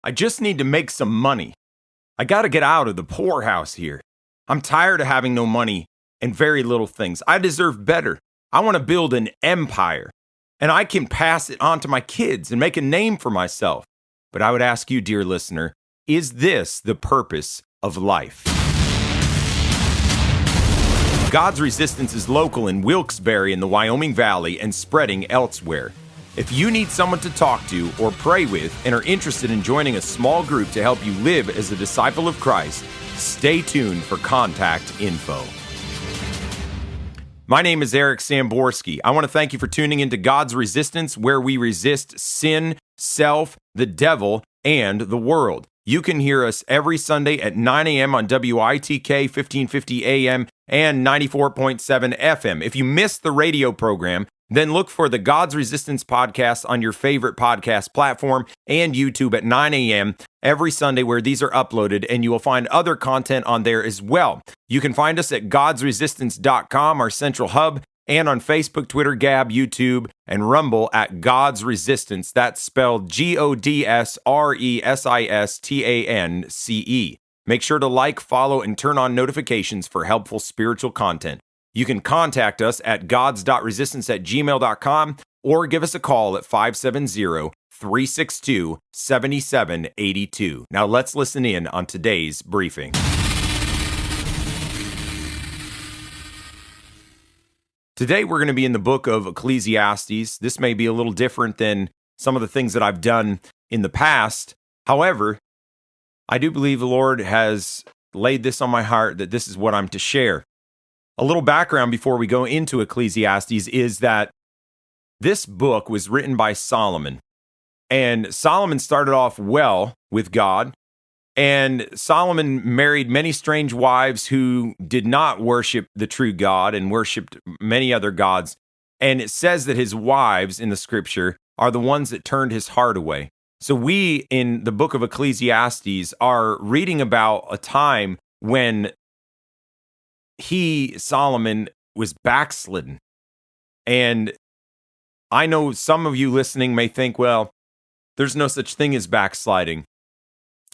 I just need to make some money. I gotta get out of the poorhouse here. I'm tired of having no money and very little things. I deserve better. I want to build an empire, and I can pass it on to my kids and make a name for myself. But I would ask you, dear listener, is this the purpose of life? God's Resistance is local in Wilkes-Barre in the Wyoming Valley and spreading elsewhere. If you need someone to talk to or pray with and are interested in joining a small group to help you live as a disciple of Christ, stay tuned for contact info. My name is Eric Samborski. I want to thank you for tuning into God's Resistance, where we resist sin, self, the devil, and the world. You can hear us every Sunday at 9 a.m. on WITK 1550 AM and 94.7 FM. If you missed the radio program, then look for the God's Resistance podcast on your favorite podcast platform and YouTube at 9 a.m. every Sunday, where these are uploaded, and you will find other content on there as well. You can find us at godsresistance.com, our central hub, and on Facebook, Twitter, Gab, YouTube, and Rumble at God's Resistance. That's spelled GODSRESISTANCE. Make sure to like, follow, and turn on notifications for helpful spiritual content. You can contact us at gods.resistance@gmail.com or give us a call at 570-362-7782. Now let's listen in on today's briefing. Today we're going to be in the book of Ecclesiastes. This may be a little different than some of the things that I've done in the past. However, I do believe the Lord has laid this on my heart that this is what I'm to share. A little background before we go into Ecclesiastes is that this book was written by Solomon. And Solomon started off well with God. And Solomon married many strange wives who did not worship the true God and worshiped many other gods. And it says that his wives in the scripture are the ones that turned his heart away. So we, in the book of Ecclesiastes, are reading about a time when Solomon, was backslidden. And I know some of you listening may think, well, there's no such thing as backsliding.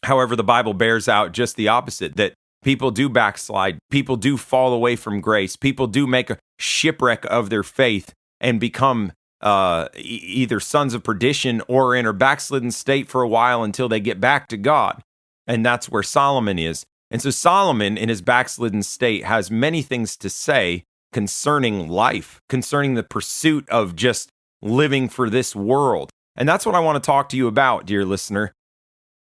However, the Bible bears out just the opposite, that people do backslide, people do fall away from grace, people do make a shipwreck of their faith and become either sons of perdition or in a backslidden state for a while until they get back to God. And that's where Solomon is. And so Solomon, in his backslidden state, has many things to say concerning life, concerning the pursuit of just living for this world. And that's what I want to talk to you about, dear listener.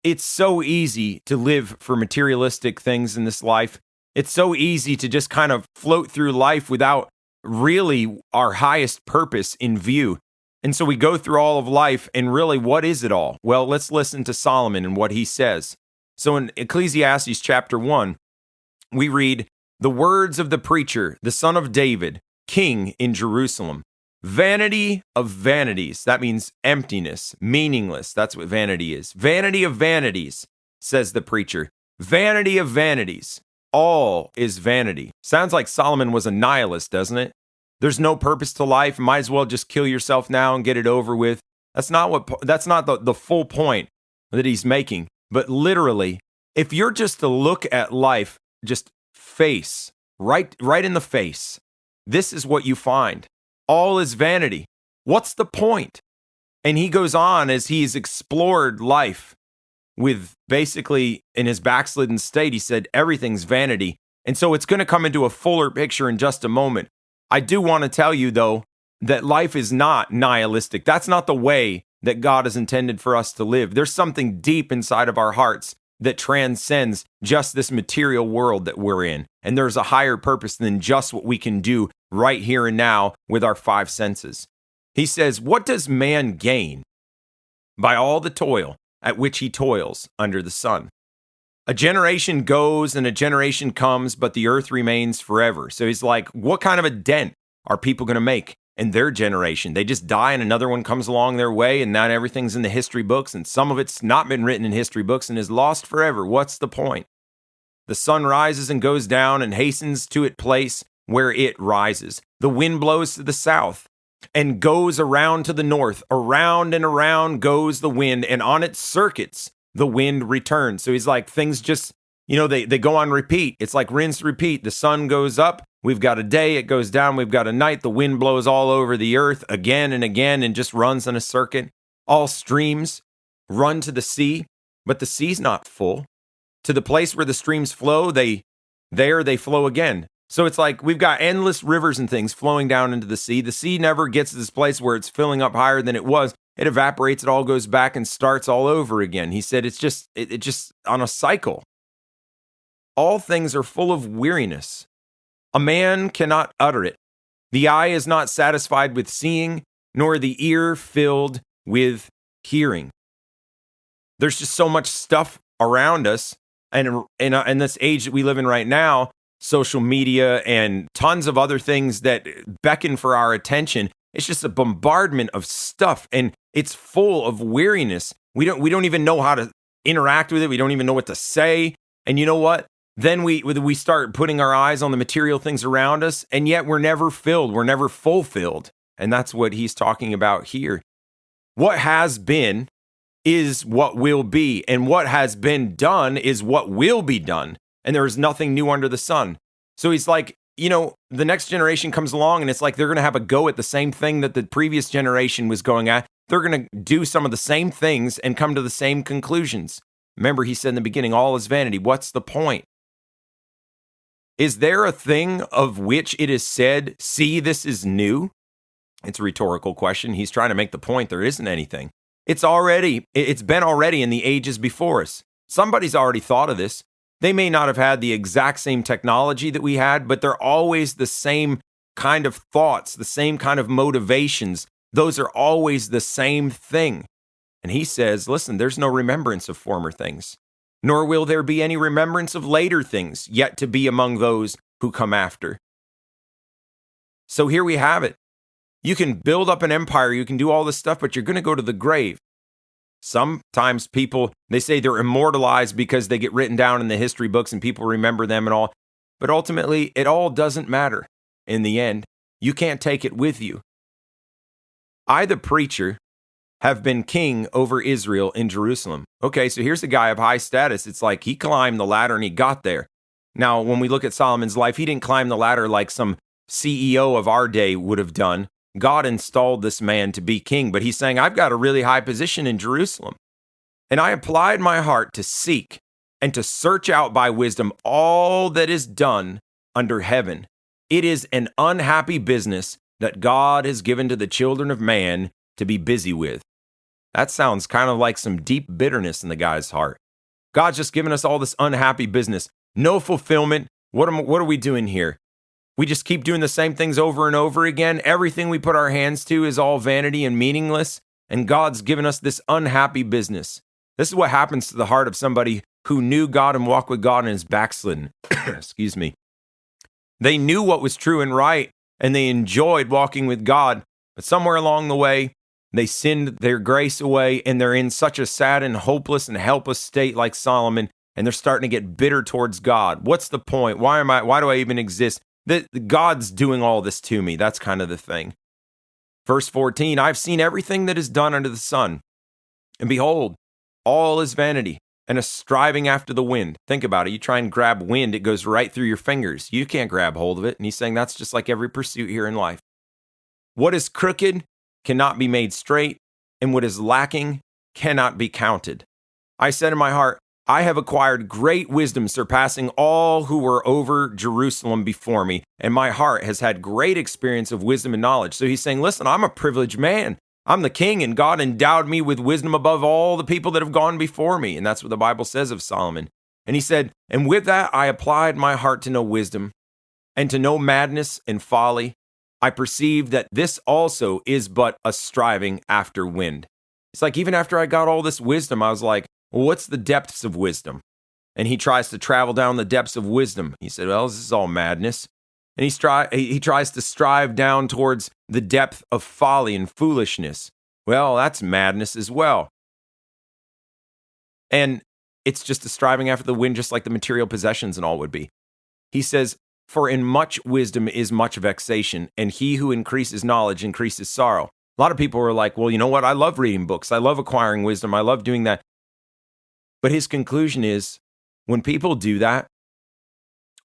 It's so easy to live for materialistic things in this life. It's so easy to just kind of float through life without really our highest purpose in view. And so we go through all of life, and really, what is it all? Well, let's listen to Solomon and what he says. So in Ecclesiastes chapter 1, we read, "The words of the preacher, the son of David, king in Jerusalem. Vanity of vanities." That means emptiness, meaningless. That's what vanity is. "Vanity of vanities," says the preacher. "Vanity of vanities. All is vanity." Sounds like Solomon was a nihilist, doesn't it? There's no purpose to life. Might as well just kill yourself now and get it over with. That's not the full point that he's making. But literally, if you're just to look at life, just face, right in the face, this is what you find. All is vanity. What's the point? And he goes on as he's explored life with basically, in his backslidden state, he said, everything's vanity. And so it's going to come into a fuller picture in just a moment. I do want to tell you, though, that life is not nihilistic. That's not the way that God has intended for us to live. There's something deep inside of our hearts that transcends just this material world that we're in. And there's a higher purpose than just what we can do right here and now with our five senses. He says, "What does man gain by all the toil at which he toils under the sun? A generation goes and a generation comes, but the earth remains forever." So he's like, what kind of a dent are people going to make in their generation? They just die and another one comes along their way, and now everything's in the history books, and some of it's not been written in history books and is lost forever. What's the point? "The sun rises and goes down and hastens to its place where it rises. The wind blows to the south and goes around to the north. Around and around goes the wind, and on its circuits the wind returns. So he's like, things just, they go on repeat. It's like rinse, repeat. The sun goes up. We've got a day. It goes down. We've got a night. The wind blows all over the earth again and again and just runs in a circuit. All streams run to the sea, but the sea's not full. To the place where the streams flow, they flow again. So it's like we've got endless rivers and things flowing down into the sea. The sea never gets to this place where it's filling up higher than it was. It evaporates, it all goes back and starts all over again. He said it's just on a cycle. All things are full of weariness. A man cannot utter it. The eye is not satisfied with seeing, nor the ear filled with hearing. There's just so much stuff around us. And in this age that we live in right now, social media and tons of other things that beckon for our attention, it's just a bombardment of stuff, and it's full of weariness. We don't even know how to interact with it. We don't even know what to say. And you know what? Then we start putting our eyes on the material things around us, and yet we're never filled. We're never fulfilled. And that's what he's talking about here. What has been is what will be, and what has been done is what will be done. And there is nothing new under the sun. So he's like, the next generation comes along, and it's like they're going to have a go at the same thing that the previous generation was going at. They're going to do some of the same things and come to the same conclusions. Remember, he said in the beginning, all is vanity. What's the point? Is there a thing of which it is said, see, this is new? It's a rhetorical question. He's trying to make the point there isn't anything. It's been already in the ages before us. Somebody's already thought of this. They may not have had the exact same technology that we had, but they're always the same kind of thoughts, the same kind of motivations. Those are always the same thing. And he says, listen, there's no remembrance of former things, nor will there be any remembrance of later things yet to be among those who come after. So here we have it. You can build up an empire, you can do all this stuff, but you're going to go to the grave. Sometimes people, they say they're immortalized because they get written down in the history books and people remember them and all. But ultimately, it all doesn't matter in the end. You can't take it with you. I, the preacher, have been king over Israel in Jerusalem. Okay, so here's a guy of high status. It's like he climbed the ladder and he got there. Now, when we look at Solomon's life, he didn't climb the ladder like some CEO of our day would have done. God installed this man to be king, but he's saying, I've got a really high position in Jerusalem. And I applied my heart to seek and to search out by wisdom all that is done under heaven. It is an unhappy business that God has given to the children of man to be busy with. That sounds kind of like some deep bitterness in the guy's heart. God's just given us all this unhappy business. No fulfillment. What are we doing here? We just keep doing the same things over and over again. Everything we put our hands to is all vanity and meaningless. And God's given us this unhappy business. This is what happens to the heart of somebody who knew God and walked with God and is backslidden. Excuse me. They knew what was true and right, and they enjoyed walking with God. But somewhere along the way, they sinned their grace away, and they're in such a sad and hopeless and helpless state like Solomon, and they're starting to get bitter towards God. What's the point? Why do I even exist? God's doing all this to me. That's kind of the thing. Verse 14, I've seen everything that is done under the sun. And behold, all is vanity and a striving after the wind. Think about it. You try and grab wind, it goes right through your fingers. You can't grab hold of it. And he's saying that's just like every pursuit here in life. What is crooked cannot be made straight, and what is lacking cannot be counted. I said in my heart, I have acquired great wisdom, surpassing all who were over Jerusalem before me, and my heart has had great experience of wisdom and knowledge. So he's saying, listen, I'm a privileged man. I'm the king, and God endowed me with wisdom above all the people that have gone before me. And that's what the Bible says of Solomon. And he said, and with that, I applied my heart to know wisdom and to know madness and folly. I perceived that this also is but a striving after wind. It's like, even after I got all this wisdom, I was like, well, what's the depths of wisdom? And he tries to travel down the depths of wisdom. He said, well, this is all madness. And he tries to strive down towards the depth of folly and foolishness. Well, that's madness as well. And it's just a striving after the wind, just like the material possessions and all would be. He says, for in much wisdom is much vexation, and he who increases knowledge increases sorrow. A lot of people are like, well, you know what? I love reading books. I love acquiring wisdom. I love doing that. But his conclusion is, when people do that,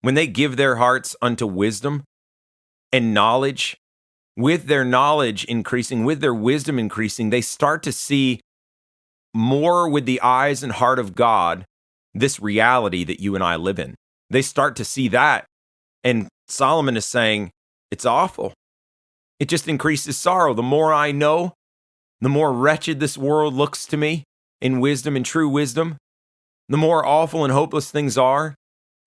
when they give their hearts unto wisdom and knowledge, with their knowledge increasing, with their wisdom increasing, they start to see more with the eyes and heart of God this reality that you and I live in. They start to see that. And Solomon is saying, it's awful. It just increases sorrow. The more I know, the more wretched this world looks to me in wisdom and true wisdom, the more awful and hopeless things are.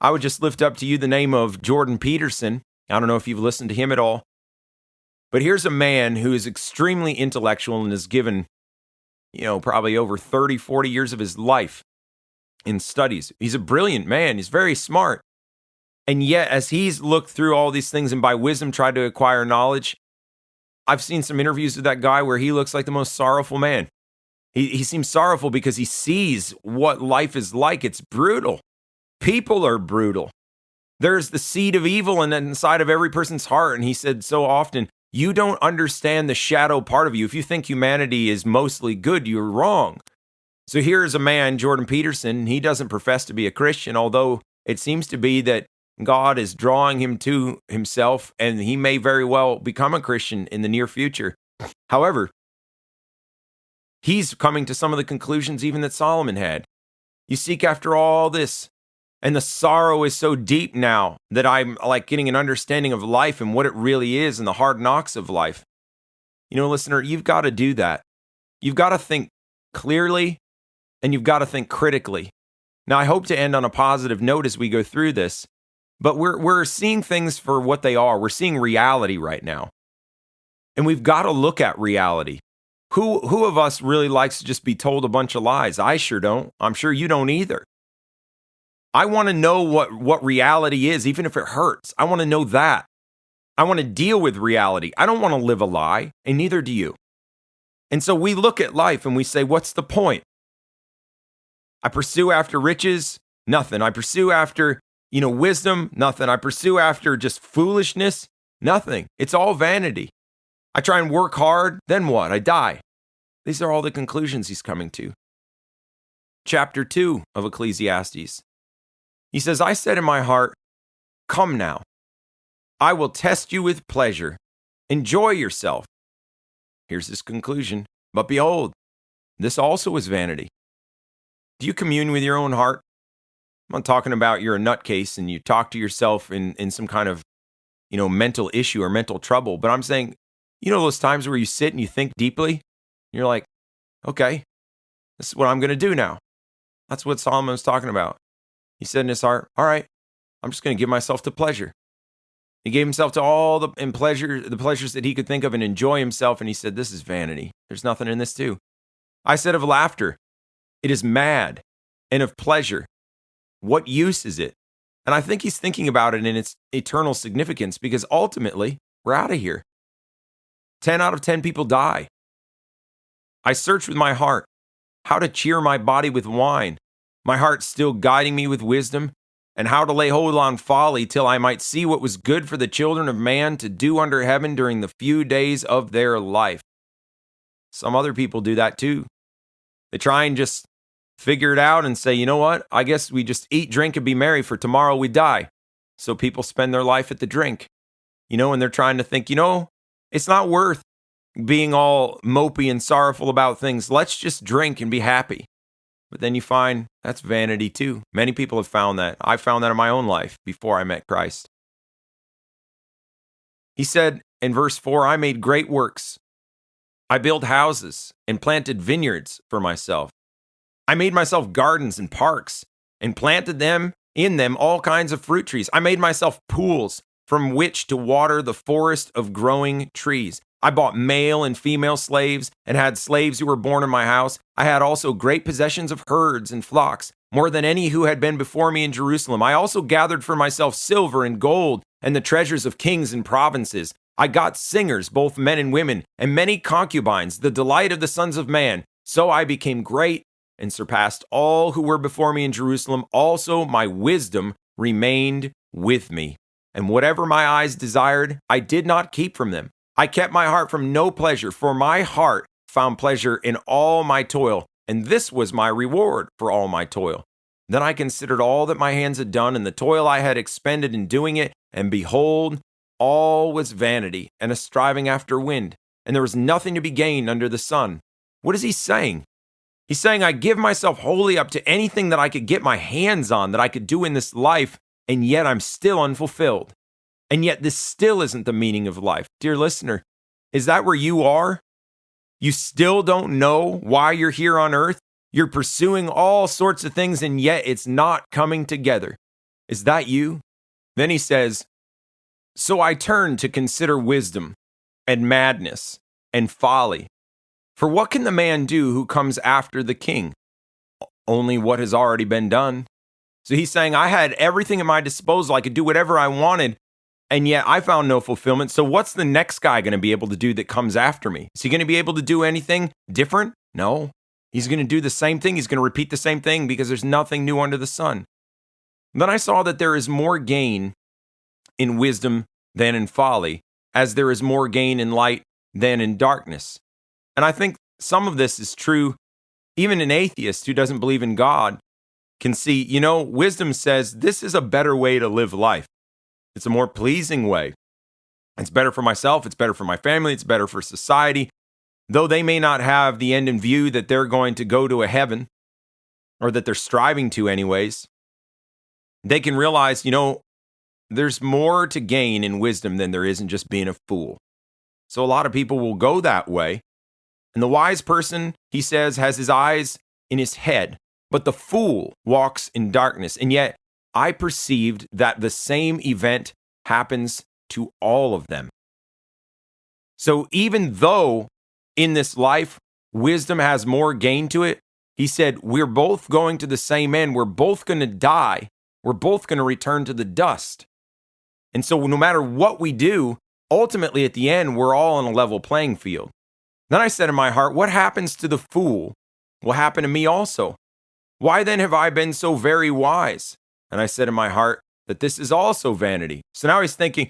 I would just lift up to you the name of Jordan Peterson. I don't know if you've listened to him at all. But here's a man who is extremely intellectual and has given, probably over 30, 40 years of his life in studies. He's a brilliant man. He's very smart. And yet, as he's looked through all these things and by wisdom tried to acquire knowledge, I've seen some interviews with that guy where he looks like the most sorrowful man. He seems sorrowful because he sees what life is like. It's brutal. People are brutal. There's the seed of evil inside of every person's heart. And he said so often, you don't understand the shadow part of you. If you think humanity is mostly good, you're wrong. So here's a man, Jordan Peterson. He doesn't profess to be a Christian, although it seems to be that God is drawing him to himself, and he may very well become a Christian in the near future. However, he's coming to some of the conclusions even that Solomon had. You seek after all this, and the sorrow is so deep now that I'm like getting an understanding of life and what it really is and the hard knocks of life. Listener, you've got to do that. You've got to think clearly, and you've got to think critically. Now, I hope to end on a positive note as we go through this, but we're seeing things for what they are. We're seeing reality right now. And we've got to look at reality. Who of us really likes to just be told a bunch of lies? I sure don't. I'm sure you don't either. I want to know what reality is, even if it hurts. I want to know that. I want to deal with reality. I don't want to live a lie, and neither do you. And so we look at life and we say, what's the point? I pursue after riches, nothing. I pursue after, wisdom, nothing. I pursue after just foolishness, nothing. It's all vanity. I try and work hard, then what? I die. These are all the conclusions he's coming to. Chapter 2 of Ecclesiastes. He says, I said in my heart, come now. I will test you with pleasure. Enjoy yourself. Here's his conclusion. But behold, this also is vanity. Do you commune with your own heart? I'm not talking about you're a nutcase and you talk to yourself in some kind of, mental issue or mental trouble. But I'm saying, those times where you sit and you think deeply, and you're like, okay, this is what I'm going to do now. That's what Solomon's talking about. He said in his heart, all right, I'm just going to give myself to pleasure. He gave himself to all the pleasures that he could think of and enjoy himself. And he said, this is vanity. There's nothing in this too. I said of laughter, it is mad, and of pleasure, what use is it? And I think he's thinking about it in its eternal significance, because ultimately, we're out of here. 10 out of 10 people die. I search with my heart how to cheer my body with wine, my heart still guiding me with wisdom, and how to lay hold on folly till I might see what was good for the children of man to do under heaven during the few days of their life. Some other people do that too. They try and just figure it out and say, you know what? I guess we just eat, drink, and be merry, for tomorrow we die. So people spend their life at the drink, and they're trying to think, it's not worth being all mopey and sorrowful about things. Let's just drink and be happy. But then you find that's vanity too. Many people have found that. I found that in my own life before I met Christ. He said in verse 4, I made great works. I built houses and planted vineyards for myself. I made myself gardens and parks and planted in them all kinds of fruit trees. I made myself pools from which to water the forest of growing trees. I bought male and female slaves and had slaves who were born in my house. I had also great possessions of herds and flocks, more than any who had been before me in Jerusalem. I also gathered for myself silver and gold and the treasures of kings and provinces. I got singers, both men and women, and many concubines, the delight of the sons of man. So I became great and surpassed all who were before me in Jerusalem. Also my wisdom remained with me. And whatever my eyes desired, I did not keep from them. I kept my heart from no pleasure, for my heart found pleasure in all my toil, and this was my reward for all my toil. Then I considered all that my hands had done and the toil I had expended in doing it, and behold, all was vanity and a striving after wind, and there was nothing to be gained under the sun. What is he saying? He's saying, I give myself wholly up to anything that I could get my hands on, that I could do in this life, and yet I'm still unfulfilled. And yet this still isn't the meaning of life. Dear listener, is that where you are? You still don't know why you're here on earth? You're pursuing all sorts of things, and yet it's not coming together. Is that you? Then he says, so I turned to consider wisdom and madness and folly. For what can the man do who comes after the king? Only what has already been done. So he's saying, I had everything at my disposal. I could do whatever I wanted, and yet I found no fulfillment. So what's the next guy going to be able to do that comes after me? Is he going to be able to do anything different? No. He's going to do the same thing. He's going to repeat the same thing because there's nothing new under the sun. Then I saw that there is more gain in wisdom than in folly, as there is more gain in light than in darkness. And I think some of this is true. Even an atheist who doesn't believe in God can see, wisdom says this is a better way to live life. It's a more pleasing way. It's better for myself. It's better for my family. It's better for society. Though they may not have the end in view that they're going to go to a heaven, or that they're striving to anyways, they can realize, there's more to gain in wisdom than there is in just being a fool. So a lot of people will go that way. And the wise person, he says, has his eyes in his head, but the fool walks in darkness. And yet I perceived that the same event happens to all of them. So even though in this life, wisdom has more gain to it, he said, we're both going to the same end. We're both going to die. We're both going to return to the dust. And so no matter what we do, ultimately at the end, we're all on a level playing field. Then I said in my heart, what happens to the fool will happen to me also. Why then have I been so very wise? And I said in my heart that this is also vanity. So now he's thinking,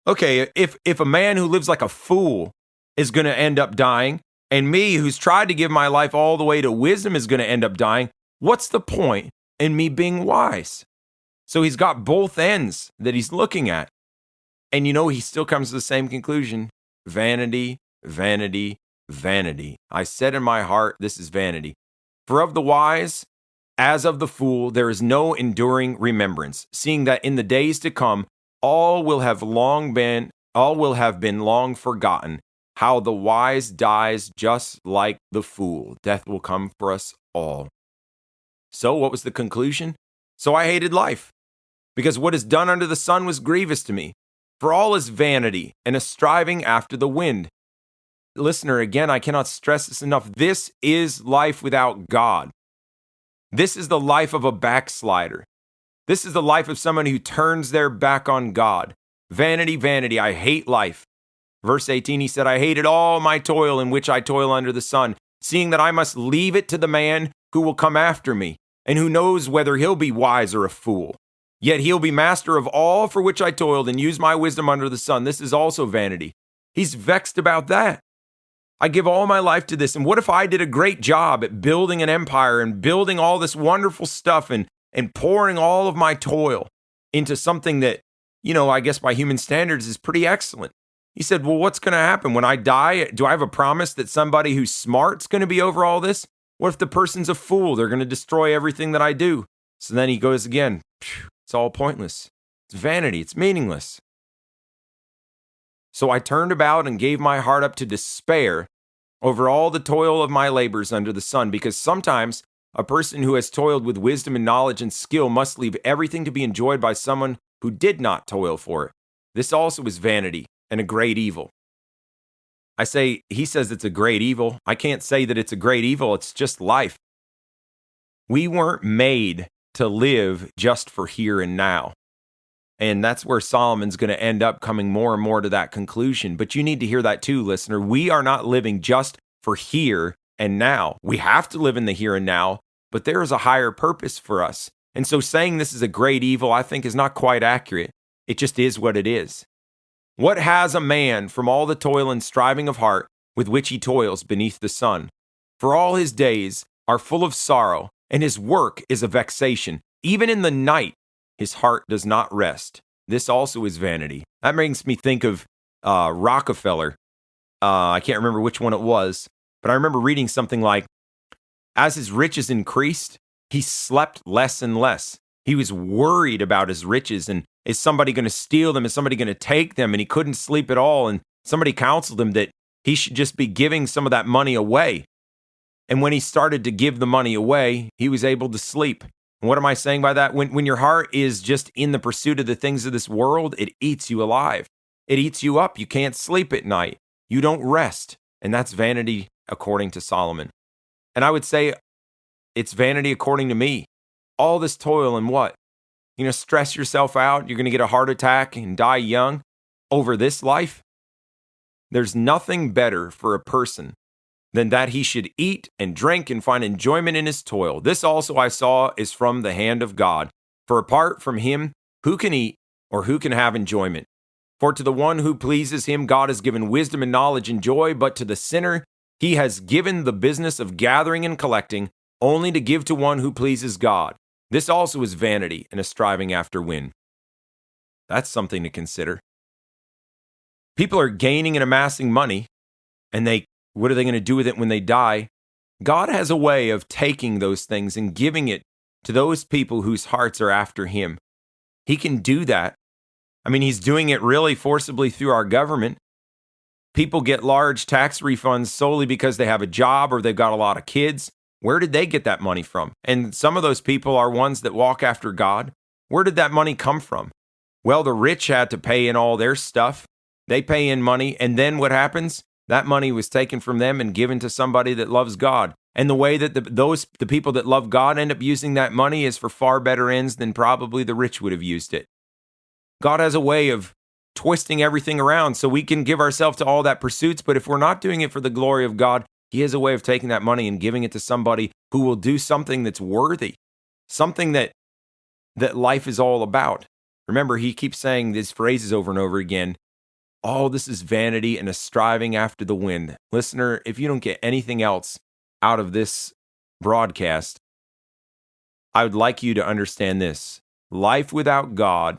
okay, if a man who lives like a fool is going to end up dying, and me who's tried to give my life all the way to wisdom is going to end up dying, what's the point in me being wise? So he's got both ends that he's looking at. And he still comes to the same conclusion. Vanity, vanity, vanity. I said in my heart, this is vanity. For of the wise, as of the fool, there is no enduring remembrance, seeing that in the days to come, all will have been long forgotten. How the wise dies just like the fool. Death will come for us all. So what was the conclusion? So I hated life, because what is done under the sun was grievous to me. For all is vanity and a striving after the wind. Listener, again, I cannot stress this enough. This is life without God. This is the life of a backslider. This is the life of someone who turns their back on God. Vanity, vanity, I hate life. Verse 18, he said, I hated all my toil in which I toil under the sun, seeing that I must leave it to the man who will come after me, and who knows whether he'll be wise or a fool. Yet he'll be master of all for which I toiled and use my wisdom under the sun. This is also vanity. He's vexed about that. I give all my life to this. And what if I did a great job at building an empire and building all this wonderful stuff and pouring all of my toil into something that, I guess by human standards is pretty excellent. He said, well, what's going to happen when I die? Do I have a promise that somebody who's smart's going to be over all this? What if the person's a fool? They're going to destroy everything that I do. So then he goes again. It's all pointless. It's vanity. It's meaningless. So I turned about and gave my heart up to despair over all the toil of my labors under the sun, because sometimes a person who has toiled with wisdom and knowledge and skill must leave everything to be enjoyed by someone who did not toil for it. This also is vanity and a great evil. He says it's a great evil. I can't say that it's a great evil. It's just life. We weren't made to live just for here and now. And that's where Solomon's going to end up coming more and more to that conclusion. But you need to hear that too, listener. We are not living just for here and now. We have to live in the here and now, but there is a higher purpose for us. And so saying this is a great evil, I think, is not quite accurate. It just is what it is. What has a man from all the toil and striving of heart with which he toils beneath the sun? For all his days, are full of sorrow, and his work is a vexation. Even in the night, his heart does not rest. This also is vanity. That makes me think of Rockefeller. I can't remember which one it was, but I remember reading something like, as his riches increased, he slept less and less. He was worried about his riches, and is somebody going to steal them? Is somebody going to take them? And he couldn't sleep at all. And somebody counseled him that he should just be giving some of that money away. And when he started to give the money away, he was able to sleep. And what am I saying by that? When your heart is just in the pursuit of the things of this world, it eats you alive. It eats you up. You can't sleep at night. You don't rest. And that's vanity according to Solomon. And I would say it's vanity according to me. All this toil and what? Stress yourself out. You're going to get a heart attack and die young over this life. There's nothing better for a person than that he should eat and drink and find enjoyment in his toil. This also I saw is from the hand of God. For apart from him, who can eat or who can have enjoyment? For to the one who pleases him, God has given wisdom and knowledge and joy, but to the sinner, he has given the business of gathering and collecting, only to give to one who pleases God. This also is vanity and a striving after wind. That's something to consider. People are gaining and amassing money, and what are they going to do with it when they die? God has a way of taking those things and giving it to those people whose hearts are after him. He can do that. He's doing it really forcibly through our government. People get large tax refunds solely because they have a job or they've got a lot of kids. Where did they get that money from? And some of those people are ones that walk after God. Where did that money come from? Well, the rich had to pay in all their stuff. They pay in money, and then what happens? That money was taken from them and given to somebody that loves God. And the way that the people that love God end up using that money is for far better ends than probably the rich would have used it. God has a way of twisting everything around so we can give ourselves to all that pursuits, but if we're not doing it for the glory of God, he has a way of taking that money and giving it to somebody who will do something that's worthy, something that life is all about. Remember, he keeps saying these phrases over and over again. All this is vanity and a striving after the wind. Listener, if you don't get anything else out of this broadcast, I would like you to understand this. Life without God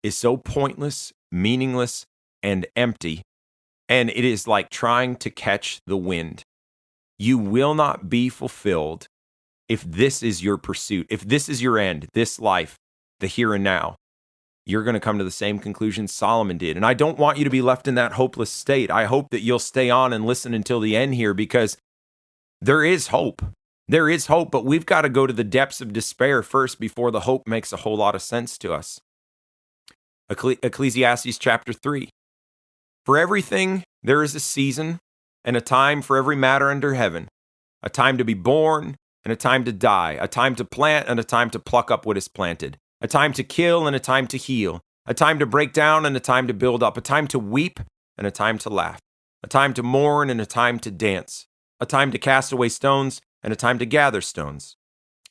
is so pointless, meaningless, and empty, and it is like trying to catch the wind. You will not be fulfilled if this is your pursuit, if this is your end, this life, the here and now. You're going to come to the same conclusion Solomon did. And I don't want you to be left in that hopeless state. I hope that you'll stay on and listen until the end here, because there is hope. There is hope, but we've got to go to the depths of despair first before the hope makes a whole lot of sense to us. Ecclesiastes chapter 3. For everything there is a season and a time for every matter under heaven, a time to be born and a time to die, a time to plant and a time to pluck up what is planted, a time to kill and a time to heal, a time to break down and a time to build up, a time to weep and a time to laugh, a time to mourn and a time to dance, a time to cast away stones and a time to gather stones,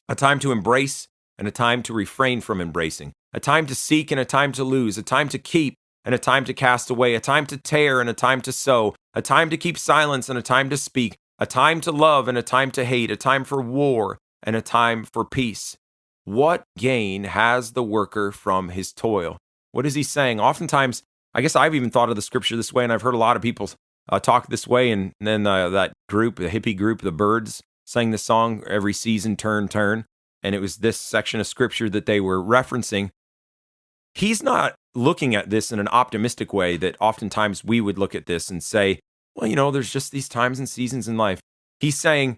a time to embrace and a time to refrain from embracing, a time to seek and a time to lose, a time to keep and a time to cast away, a time to tear and a time to sow, a time to keep silence and a time to speak, a time to love and a time to hate, a time for war and a time for peace. What gain has the worker from his toil? What is he saying? Oftentimes, I guess I've even thought of the scripture this way, and I've heard a lot of people talk this way, and then that group, the hippie group, the Birds, sang the song, Every Season Turn, Turn, and it was this section of scripture that they were referencing. He's not looking at this in an optimistic way that oftentimes we would look at this and say, well, there's just these times and seasons in life. He's saying,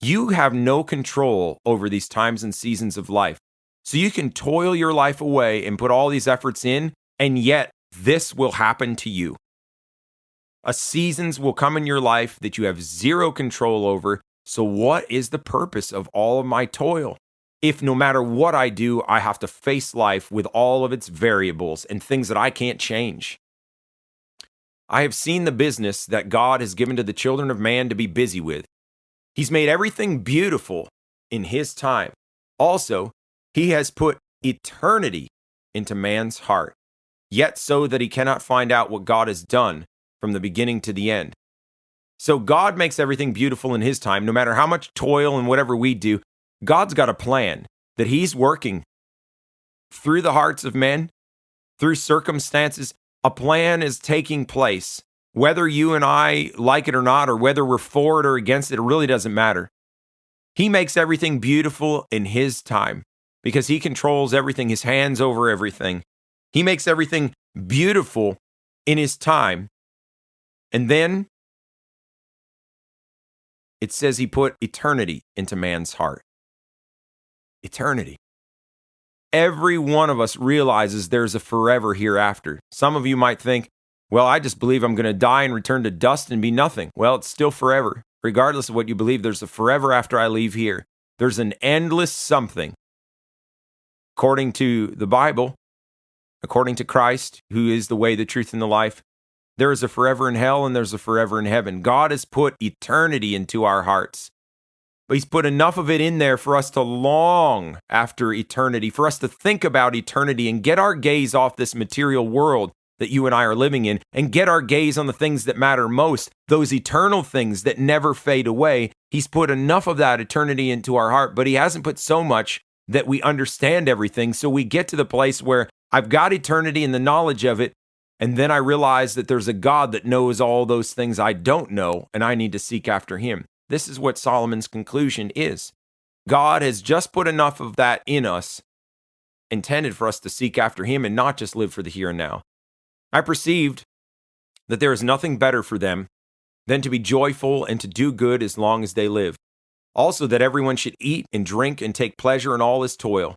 you have no control over these times and seasons of life. So you can toil your life away and put all these efforts in, and yet this will happen to you. Seasons will come in your life that you have zero control over. So what is the purpose of all of my toil? If no matter what I do, I have to face life with all of its variables and things that I can't change. I have seen the business that God has given to the children of man to be busy with. He's made everything beautiful in his time. Also, he has put eternity into man's heart, yet so that he cannot find out what God has done from the beginning to the end. So God makes everything beautiful in his time, no matter how much toil and whatever we do. God's got a plan that he's working through the hearts of men, through circumstances. A plan is taking place. Whether you and I like it or not, or whether we're for it or against it, it really doesn't matter. He makes everything beautiful in his time because he controls everything, his hands over everything. He makes everything beautiful in his time. And then it says he put eternity into man's heart. Eternity. Every one of us realizes there's a forever hereafter. Some of you might think, well, I just believe I'm going to die and return to dust and be nothing. Well, it's still forever. Regardless of what you believe, there's a forever after I leave here. There's an endless something. According to the Bible, according to Christ, who is the way, the truth, and the life, there is a forever in hell and there's a forever in heaven. God has put eternity into our hearts. But he's put enough of it in there for us to long after eternity, for us to think about eternity and get our gaze off this material world that you and I are living in and get our gaze on the things that matter most, those eternal things that never fade away. He's put enough of that eternity into our heart, but he hasn't put so much that we understand everything. So we get to the place where I've got eternity and the knowledge of it, and then I realize that there's a God that knows all those things I don't know, and I need to seek after him. This is what Solomon's conclusion is. God has just put enough of that in us, intended for us to seek after him and not just live for the here and now. I perceived that there is nothing better for them than to be joyful and to do good as long as they live. Also, that everyone should eat and drink and take pleasure in all his toil.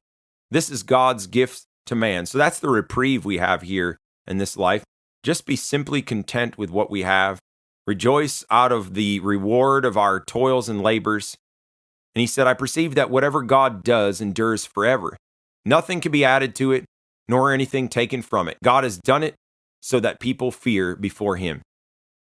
This is God's gift to man. So that's the reprieve we have here in this life. Just be simply content with what we have. Rejoice out of the reward of our toils and labors. And he said, I perceive that whatever God does endures forever. Nothing can be added to it, nor anything taken from it. God has done it so that people fear before him.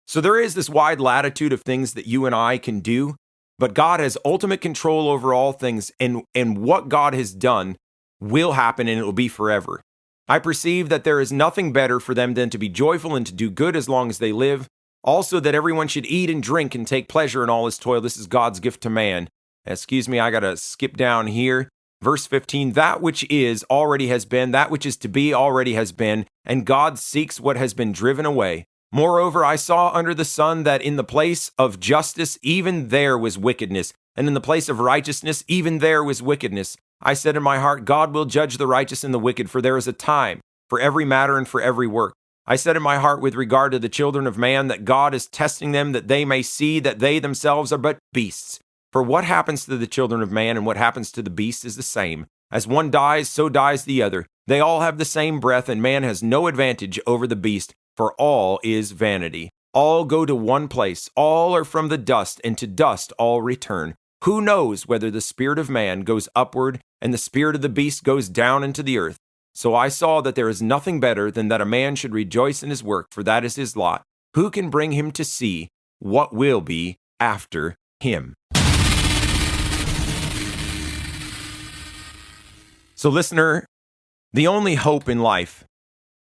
So there is this wide latitude of things that you and I can do, but God has ultimate control over all things, and what God has done will happen, and it will be forever. I perceive that there is nothing better for them than to be joyful and to do good as long as they live. Also, that everyone should eat and drink and take pleasure in all his toil. This is God's gift to man. Excuse me, I got to skip down here. Verse 15, that which is already has been, that which is to be already has been, and God seeks what has been driven away. Moreover, I saw under the sun that in the place of justice, even there was wickedness, and in the place of righteousness, even there was wickedness. I said in my heart, God will judge the righteous and the wicked, for there is a time for every matter and for every work. I said in my heart with regard to the children of man that God is testing them, that they may see that they themselves are but beasts. For what happens to the children of man and what happens to the beast is the same. As one dies, so dies the other. They all have the same breath, and man has no advantage over the beast, for all is vanity. All go to one place. All are from the dust, and to dust all return. Who knows whether the spirit of man goes upward and the spirit of the beast goes down into the earth? So I saw that there is nothing better than that a man should rejoice in his work, for that is his lot. Who can bring him to see what will be after him? So listener, the only hope in life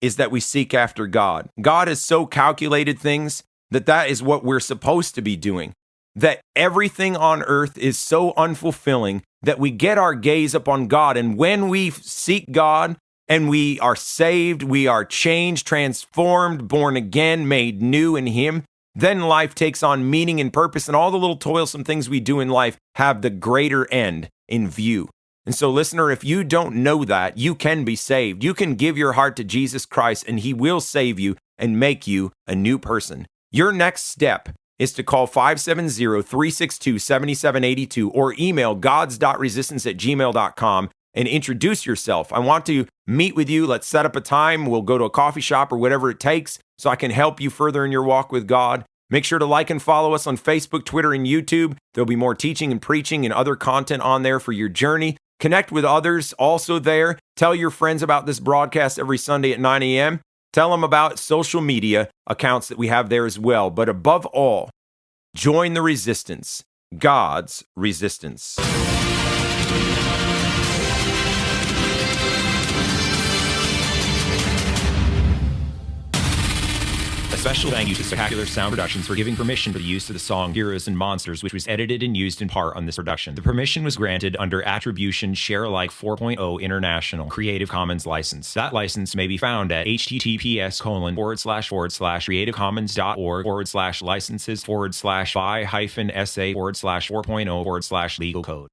is that we seek after God. God has so calculated things that is what we're supposed to be doing. That everything on earth is so unfulfilling that we get our gaze upon God. And when we seek God and we are saved, we are changed, transformed, born again, made new in him, then life takes on meaning and purpose, and all the little toilsome things we do in life have the greater end in view. And so, listener, if you don't know that, you can be saved. You can give your heart to Jesus Christ, and he will save you and make you a new person. Your next step is to call 570-362-7782 or email gods.resistance@gmail.com and introduce yourself. I want to meet with you. Let's set up a time. We'll go to a coffee shop or whatever it takes so I can help you further in your walk with God. Make sure to like and follow us on Facebook, Twitter, and YouTube. There'll be more teaching and preaching and other content on there for your journey. Connect with others also there. Tell your friends about this broadcast every Sunday at 9 a.m. Tell them about social media accounts that we have there as well. But above all, join the resistance, God's resistance. Special thank you to Spectacular Sound Productions for giving permission for the use of the song Heroes and Monsters, which was edited and used in part on this production. The permission was granted under Attribution Share Alike 4.0 International Creative Commons license. That license may be found at https://creativecommons.org/licenses/by-sa/4.0/legal code.